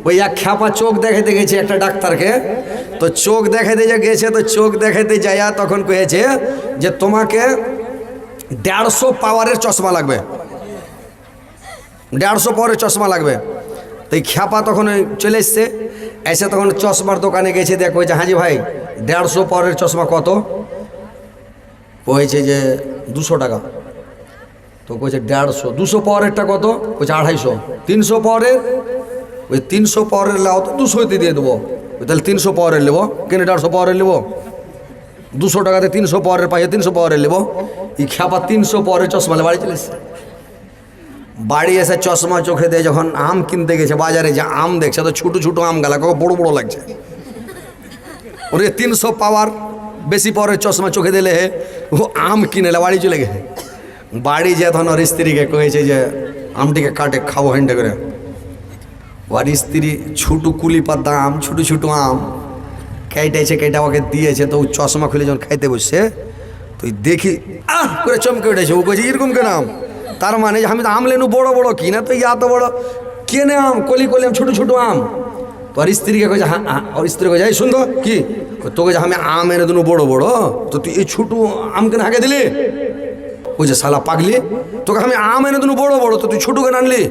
ওই এক খ্যাপা চোখ দেখাতে গেছে একটা ডাক্তারকে, তো চোখ দেখাতে যে গেছে, তো চোখ দেখাতে যাইয়া তখন কয়েছে যে তোমাকে 150 পাওয়ারের চশমা লাগবে, 150 পাওয়ারের চশমা লাগবে। তো এই খ্যাপা তখন ওই চলে এসছে, এসে তখন চশমার দোকানে গেছে, দেখ কইছে হাজি ভাই 150 পাওয়ারের চশমা কত? কইছে যে 200 টাকা। তো কইছে 150, 200 পাওয়ারেরটা কত? কইছে 250। 300 পাওয়ারের? ওই 300 পাওয়ারের লাও তো 200তে দিয়ে দেবো। তাহলে 300 পাওয়ারের নেবো, কেন 150 পাওয়ারের নেবো? 200 টাকাতে 300 পাওয়ারের পাইয়ে 300 পাওয়ারের নেবো। এই খ্যাপা 300 পাওয়ারের চশমা বাড়ি চলে এসছে। বাড়ি এসে চশমা চোখে দিয়ে যখন আম কিনতে গেছে বাজারে, যে আম দেখছে তো ছোটো ছোটো আম গালা, কত বড় বড় লাগছে। ওরে 300 পাওয়ার বেশি পাওয়ারের চশমা চোখে দিলে ও আম কিনেলে বাড়ি চলে গেছে। বাড়ি যে তখন ওর স্ত্রীকে কয়েছে যে আমটিকে কাটে খাবো হেন্টে করে। ওর স্ত্রী ছোটো কুলি পাতা আম, ছোটো ছোটো আম কেটেছে, কেটে ওকে দিয়েছে। তো ও চশমা খুলে যখন খাইতে বসছে, তো দেখি আহ করে চমকে উঠেছে। ও কয়েছে এরকম কেন আম? তার মানে আমি তো আম লেনু বড় বড়, কিনা তো এত বড় কেনে আম, কলি কলি আম, ছোটো ছোটো আম। তো আর স্ত্রীকে কয়েছে, হ্যাঁ, ওর স্ত্রী কয়েছে এই সুন্দর কি তোকে যে আমি আম এনে দিনু বড় বড়, তো তুই এই ছোটো আম কেন হাঁকে দিলি? ওই যে শালা পাগলি, তোকে আমি আম এনে দিনু বড় বড়, তো তুই ছোটো কেন আনলি?